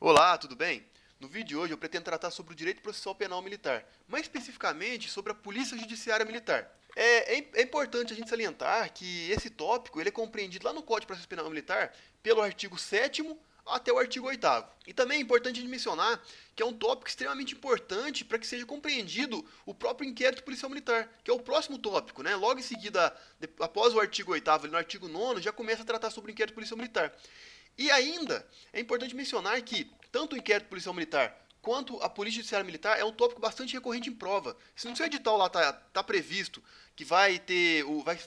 Olá, tudo bem? No vídeo de hoje eu pretendo tratar sobre o direito processual penal militar, mais especificamente sobre a Polícia Judiciária Militar. É importante a gente salientar que esse tópico ele é compreendido lá no Código de Processo Penal Militar pelo artigo 7º até o artigo 8º. E também é importante a gente mencionar que é um tópico extremamente importante para que seja compreendido o próprio inquérito policial militar, que é o próximo tópico, né? Logo em seguida, após o artigo 8º, no artigo 9º, já começa a tratar sobre o inquérito policial militar. E ainda é importante mencionar que tanto o inquérito policial militar quanto a polícia judiciária militar é um tópico bastante recorrente em prova. Se no seu edital lá tá previsto que vai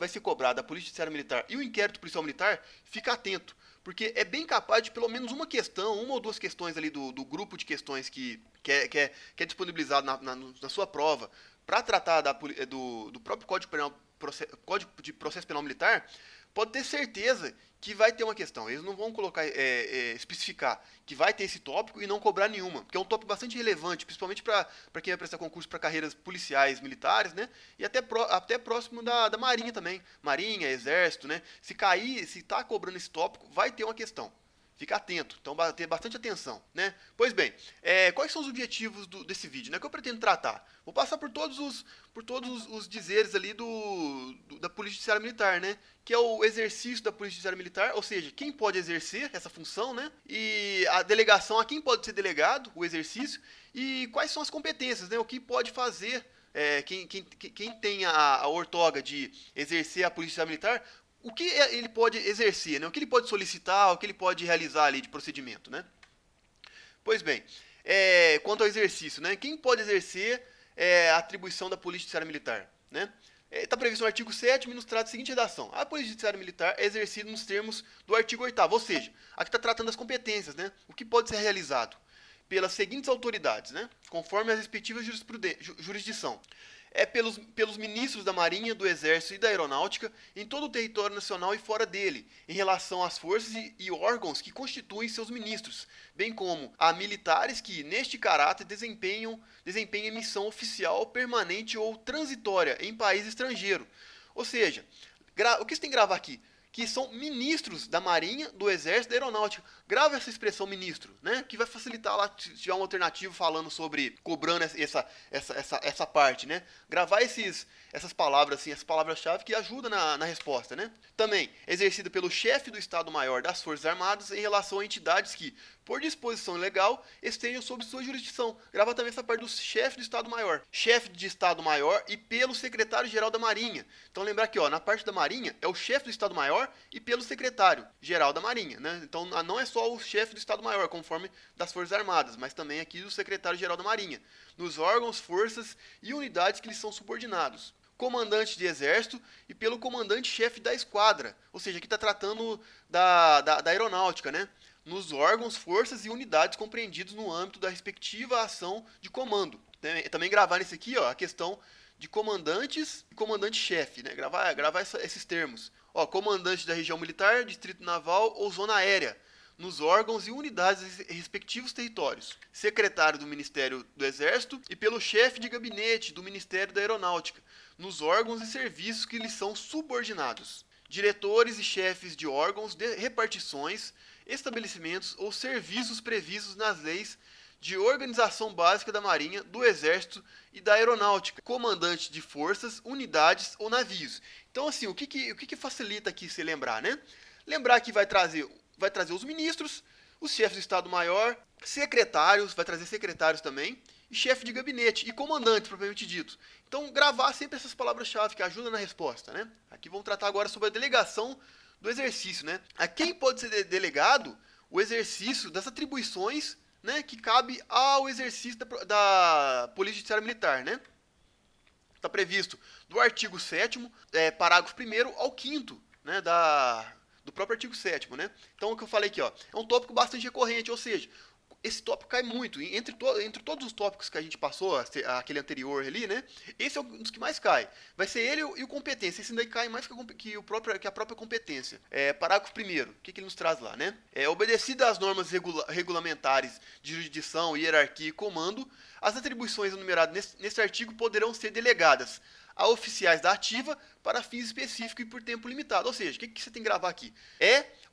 ser cobrado a polícia judiciária militar e o inquérito policial militar, fica atento, porque é bem capaz de pelo menos uma questão, uma ou duas questões ali do grupo de questões que é disponibilizado na sua prova para tratar do próprio Código de Processo Penal Militar, pode ter certeza que vai ter uma questão. Eles não vão colocar, especificar que vai ter esse tópico e não cobrar nenhuma, porque é um tópico bastante relevante, principalmente para quem vai prestar concurso para carreiras policiais, militares, né? E até próximo da Marinha também. Marinha, Exército, né? Se cair, se tá cobrando esse tópico, vai ter uma questão. Fica atento, então ter bastante atenção, né? Pois bem, quais são os objetivos desse vídeo, né? Que eu pretendo tratar? Vou passar por todos os dizeres ali da Polícia Judiciária Militar, né? Que é o exercício da Polícia Judiciária Militar, ou seja, quem pode exercer essa função, né? E a delegação, a quem pode ser delegado, o exercício, e quais são as competências, né? O que pode fazer quem tem a ortoga de exercer a Polícia Judiciária Militar, o que ele pode exercer, né? O que ele pode solicitar, o que ele pode realizar ali de procedimento, né? Pois bem, quanto ao exercício, né? Quem pode exercer a atribuição da Polícia Judiciária Militar, né? Está previsto no artigo 7º e nos trata a seguinte redação. A Polícia Judiciária Militar é exercida nos termos do artigo 8º, ou seja, aqui está tratando das competências, né? O que pode ser realizado pelas seguintes autoridades, né? Conforme as respectivas jurisdição. Pelos ministros da Marinha, do Exército e da Aeronáutica em todo o território nacional e fora dele, em relação às forças e órgãos que constituem seus ministros, bem como a militares que, neste caráter, desempenhem missão oficial, permanente ou transitória em país estrangeiro. Ou seja, o que você tem que gravar aqui? Que são ministros da Marinha, do Exército e da Aeronáutica. Grave essa expressão ministro, né? Que vai facilitar lá, se tiver um alternativo falando sobre, cobrando essa parte, né? Gravar essas palavras, assim, essas palavras-chave que ajudam na resposta, né? Também, exercida pelo chefe do Estado-Maior das Forças Armadas em relação a entidades que, por disposição legal, estejam sob sua jurisdição. Grava também essa parte do chefe do Estado-Maior. Chefe de Estado-Maior e pelo secretário-geral da Marinha. Então lembrar aqui, ó, na parte da Marinha é o chefe do Estado-Maior e pelo secretário-geral da Marinha, né? Então não é só o chefe do Estado-Maior, conforme das Forças Armadas, mas também aqui o secretário-geral da Marinha. Nos órgãos, forças e unidades que lhes são subordinados. Comandante de exército e pelo comandante-chefe da esquadra. Ou seja, aqui está tratando da aeronáutica, né? Nos órgãos, forças e unidades compreendidos no âmbito da respectiva ação de comando. Também gravar nesse aqui, ó, a questão de comandantes e comandante-chefe, né? Gravar esses termos. Ó, comandante da região militar, distrito naval ou zona aérea, nos órgãos e unidades dos respectivos territórios. Secretário do Ministério do Exército e pelo chefe de gabinete do Ministério da Aeronáutica, nos órgãos e serviços que lhes são subordinados. Diretores e chefes de órgãos, de repartições, estabelecimentos ou serviços previstos nas leis de organização básica da Marinha, do Exército e da Aeronáutica, comandante de forças, unidades ou navios. Então, assim, o que facilita aqui se lembrar, né? Lembrar que vai trazer os ministros, os chefes do Estado-Maior, secretários, vai trazer secretários também, e chefe de gabinete, e comandantes, propriamente dito. Então, gravar sempre essas palavras-chave que ajudam na resposta, né? Aqui vamos tratar agora sobre a delegação do exercício, né? A quem pode ser delegado o exercício das atribuições, né, que cabe ao exercício da Polícia Judiciária Militar, né? Está previsto do artigo 7º, parágrafo 1º ao 5º, né, do próprio artigo 7º, né? Então, o que eu falei aqui, ó, é um tópico bastante recorrente, ou seja, esse tópico cai muito. Entre todos os tópicos que a gente passou, aquele anterior ali, né? Esse é um dos que mais cai. Vai ser ele e o competência. Esse daí cai mais que a própria competência. Parágrafo 1º, o que ele nos traz lá, né? Obedecida às normas regulamentares de jurisdição, hierarquia e comando, as atribuições enumeradas nesse artigo poderão ser delegadas a oficiais da ativa para fins específicos e por tempo limitado. Ou seja, o que você tem que gravar aqui?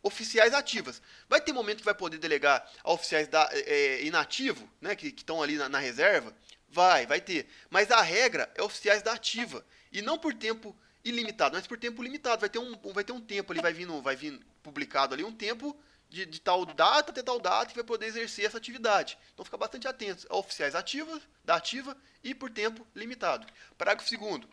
oficiais ativas. Vai ter momento que vai poder delegar a oficiais inativo, né, que estão ali na reserva? Vai ter. Mas a regra é oficiais da ativa. E não por tempo ilimitado, mas por tempo limitado. Vai ter um tempo ali, vai vir publicado ali um tempo de tal data até tal data que vai poder exercer essa atividade. Então fica bastante atento a oficiais ativas, da ativa e por tempo limitado. Parágrafo 2º.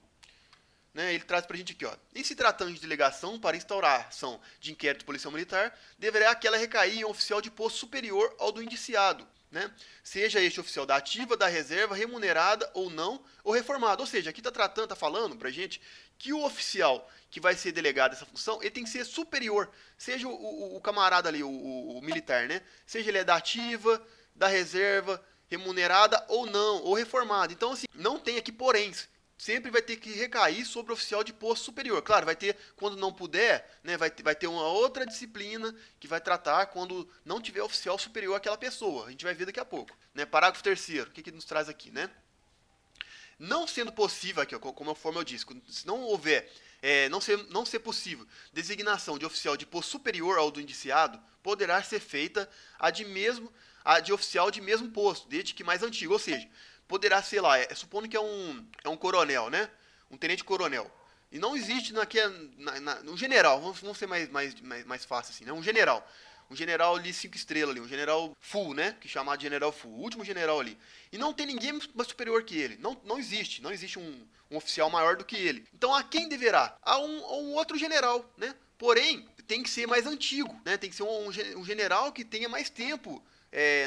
Né, ele traz pra gente aqui, ó. Em se tratando de delegação para instauração de inquérito policial militar, deverá aquela recair em um oficial de posto superior ao do indiciado, né? Seja este oficial da ativa, da reserva, remunerada ou não, ou reformado. Ou seja, aqui tá falando pra gente que o oficial que vai ser delegado essa função, ele tem que ser superior, seja o camarada ali, o militar, né? Seja ele é da ativa, da reserva, remunerada ou não, ou reformado. Então, assim, não tem aqui poréns. Sempre vai ter que recair sobre o oficial de posto superior. Claro, vai ter, quando não puder, né, vai ter uma outra disciplina que vai tratar quando não tiver oficial superior àquela pessoa. A gente vai ver daqui a pouco. Né? Parágrafo 3º, o que nos traz aqui, né? Não sendo possível, aqui, ó, conforme eu disse, se não houver, não ser possível designação de oficial de posto superior ao do indiciado, poderá ser feita a de oficial de mesmo posto, desde que mais antigo, ou seja, poderá ser lá, supondo que é um coronel, né? Um tenente-coronel. E não existe um general, vamos ser mais fácil assim, né? Um general ali 5 estrelas ali, um general full, né? Que é chamado de general full, o último general ali. E não tem ninguém mais superior que ele. Não existe um oficial maior do que ele. Então a quem deverá? A um outro general, né? Porém, tem que ser mais antigo, né? Tem que ser um general que tenha mais tempo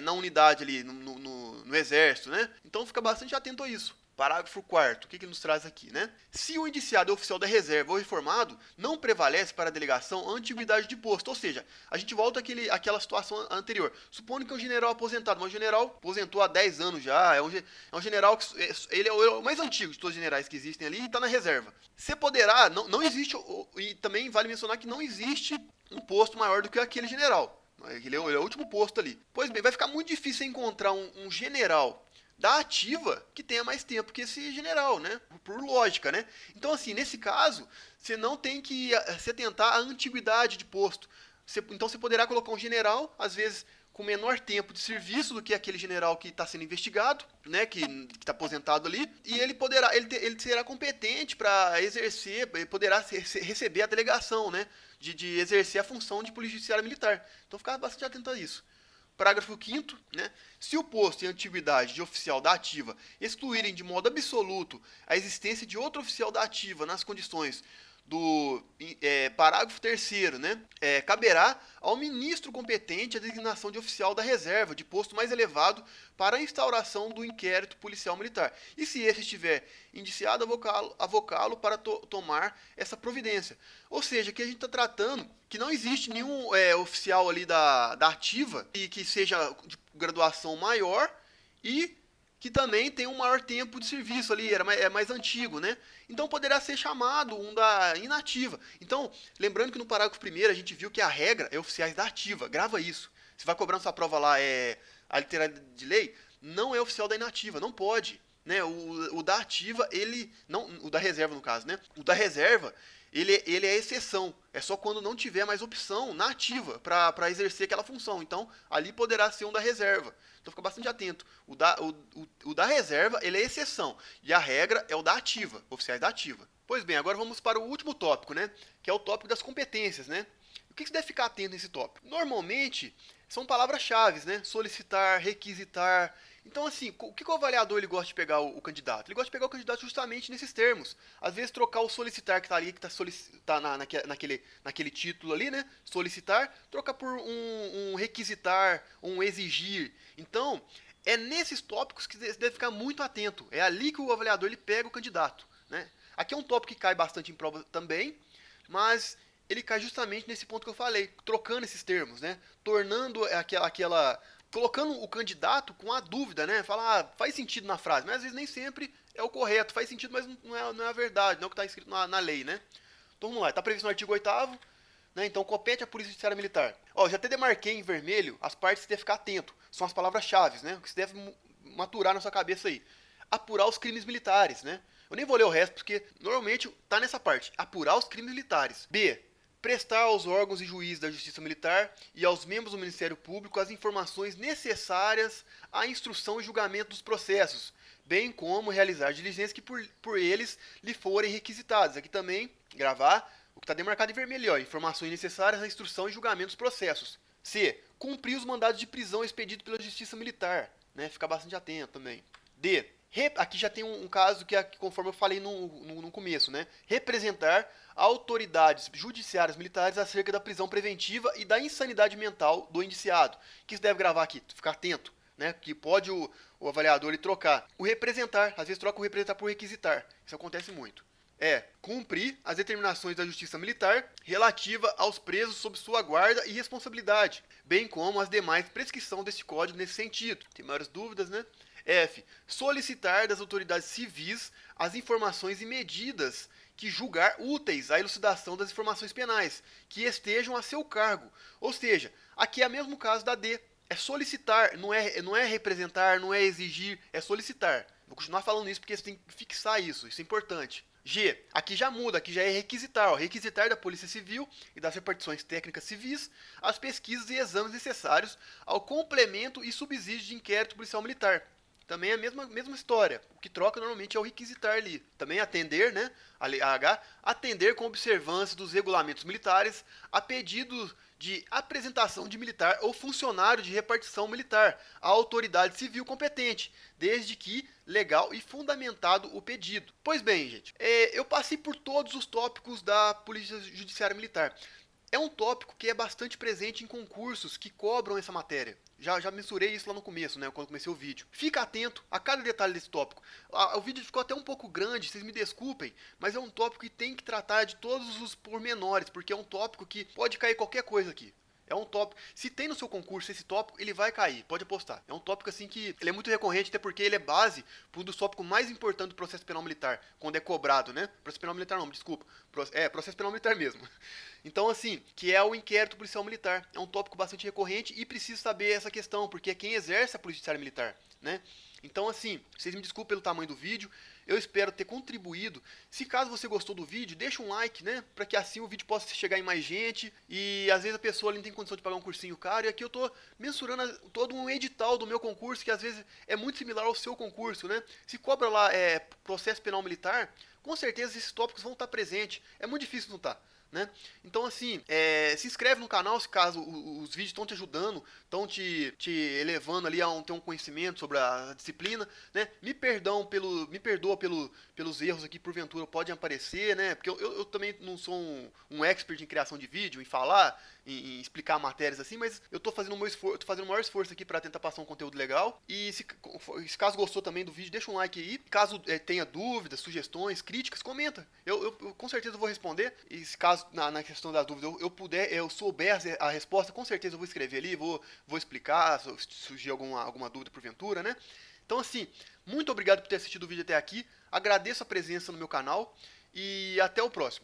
na unidade ali, no exército, né? Então fica bastante atento a isso. Parágrafo 4º, o que nos traz aqui, né? Se o indiciado é oficial da reserva ou reformado, não prevalece para a delegação a antiguidade de posto. Ou seja, a gente volta àquela situação anterior. Supondo que é um general aposentado, mas o general aposentou há 10 anos já, é um general que ele é o mais antigo de todos os generais que existem ali e está na reserva. Você poderá, não existe, e também vale mencionar que não existe um posto maior do que aquele general. Ele é o último posto ali. Pois bem, vai ficar muito difícil encontrar um general da ativa que tenha mais tempo que esse general, né? Por lógica, né? Então, assim, nesse caso, você não tem que se atentar à antiguidade de posto. Então, você poderá colocar um general, às vezes, com menor tempo de serviço do que aquele general que está sendo investigado, né? Que está aposentado ali. E ele será competente para exercer, poderá receber a delegação, né? De exercer a função de polícia judiciária militar. Então, ficar bastante atento a isso. Parágrafo 5º, né? Se o posto e a antiguidade de oficial da ativa excluírem de modo absoluto a existência de outro oficial da ativa nas condições do parágrafo 3º, né? Caberá ao ministro competente a designação de oficial da reserva, de posto mais elevado, para a instauração do inquérito policial militar. E se esse estiver indiciado, avocá-lo para tomar essa providência. Ou seja, que a gente está tratando que não existe nenhum oficial ali da ativa e que seja de graduação maior e que também tem um maior tempo de serviço ali, é mais antigo, né? Então poderá ser chamado um da inativa. Então, lembrando que no parágrafo 1º a gente viu que a regra é oficiais da ativa, grava isso. Você vai cobrar na sua prova lá, a literalidade de lei, não é oficial da inativa, não pode. Né? O da ativa, ele, não, o da reserva no caso, né? O da reserva, ele é exceção. É só quando não tiver mais opção na ativa para exercer aquela função. Então, ali poderá ser um da reserva. Então, fica bastante atento. O da reserva, ele é exceção. E a regra é o da ativa, oficiais da ativa. Pois bem, agora vamos para o último tópico, né? Que é o tópico das competências, né? O que você deve ficar atento nesse tópico? Normalmente, são palavras-chave, né? Solicitar, requisitar. Então, assim, o que o avaliador ele gosta de pegar o candidato? Ele gosta de pegar o candidato justamente nesses termos. Às vezes, trocar o solicitar que está ali, que está naquele título ali, né? Solicitar, trocar por um requisitar, um exigir. Então, é nesses tópicos que você deve ficar muito atento. É ali que o avaliador ele pega o candidato, né? Aqui é um tópico que cai bastante em prova também, mas ele cai justamente nesse ponto que eu falei, trocando esses termos, né? Tornando colocando o candidato com a dúvida, né? Falar, faz sentido na frase, mas às vezes nem sempre é o correto, faz sentido, mas não é a verdade, não é o que está escrito na lei, né? Então vamos lá, está previsto no artigo 8º, né? Então compete à Polícia Judiciária Militar. Ó, já até demarquei em vermelho as partes que você deve ficar atento, são as palavras-chave, né? O que você deve maturar na sua cabeça aí. Apurar os crimes militares, né? Eu nem vou ler o resto, porque normalmente tá nessa parte, apurar os crimes militares. B, prestar aos órgãos e juízes da Justiça Militar e aos membros do Ministério Público as informações necessárias à instrução e julgamento dos processos, bem como realizar diligências que por eles lhe forem requisitadas. Aqui também, gravar o que está demarcado em vermelho, ó, informações necessárias à instrução e julgamento dos processos. C. Cumprir os mandados de prisão expedidos pela Justiça Militar, né? Ficar bastante atento também. D. Aqui já tem um caso que, conforme eu falei no começo, né? Representar autoridades judiciárias militares acerca da prisão preventiva e da insanidade mental do indiciado. O que você deve gravar aqui? Ficar atento, né? Que pode o avaliador ele trocar. O representar, às vezes troca o representar por requisitar. Isso acontece muito. Cumprir as determinações da Justiça Militar relativa aos presos sob sua guarda e responsabilidade, bem como as demais prescrições deste código nesse sentido. Tem maiores dúvidas, né? F. Solicitar das autoridades civis as informações e medidas que julgar úteis à elucidação das informações penais, que estejam a seu cargo. Ou seja, aqui é o mesmo caso da D. É solicitar, não é representar, não é exigir, é solicitar. Vou continuar falando isso porque você tem que fixar isso é importante. G. Aqui já muda, aqui já é requisitar. Ó, requisitar da Polícia Civil e das repartições técnicas civis as pesquisas e exames necessários ao complemento e subsídio de inquérito policial militar. Também é a mesma história. O que troca normalmente é o requisitar ali. Também atender, né? A H, atender com observância dos regulamentos militares a pedido de apresentação de militar ou funcionário de repartição militar à autoridade civil competente, desde que legal e fundamentado o pedido. Pois bem, gente, eu passei por todos os tópicos da Polícia Judiciária Militar. É um tópico que é bastante presente em concursos que cobram essa matéria. Já mensurei isso lá no começo, né, quando comecei o vídeo. Fica atento a cada detalhe desse tópico. O vídeo ficou até um pouco grande, vocês me desculpem, mas é um tópico que tem que tratar de todos os pormenores, porque é um tópico que pode cair qualquer coisa aqui. É um tópico. Se tem no seu concurso esse tópico, ele vai cair, pode apostar. É um tópico assim que ele é muito recorrente, até porque ele é base para um dos tópicos mais importantes do processo penal militar, quando é cobrado, né? Processo penal militar não, desculpa. Processo penal militar mesmo. Então, assim, que é o inquérito policial militar. É um tópico bastante recorrente e preciso saber essa questão, porque é quem exerce a polícia judiciária militar, né? Então, assim, vocês me desculpem pelo tamanho do vídeo, eu espero ter contribuído. Se caso você gostou do vídeo, deixa um like, né? Para que assim o vídeo possa chegar em mais gente. E às vezes a pessoa ali não tem condição de pagar um cursinho caro. E aqui eu tô mensurando todo um edital do meu concurso, que às vezes é muito similar ao seu concurso, né? Se cobra lá processo penal militar, com certeza esses tópicos vão estar presentes. É muito difícil não estar. Né? Então, assim, se inscreve no canal se caso os vídeos estão te ajudando, estão te elevando ali a ter um conhecimento sobre a disciplina, né? Me perdoa pelos erros aqui, porventura podem aparecer, né? Porque eu também não sou um expert em criação de vídeo, em falar, em explicar matérias assim, mas eu tô fazendo o maior esforço aqui para tentar passar um conteúdo legal. E se caso gostou também do vídeo, deixa um like aí. Caso tenha dúvidas, sugestões, críticas, comenta. Eu com certeza vou responder. E se caso na questão das dúvidas eu souber a resposta, com certeza eu vou escrever ali, vou explicar se surgir alguma dúvida porventura, né? Então, assim, muito obrigado por ter assistido o vídeo até aqui. Agradeço a presença no meu canal e até o próximo.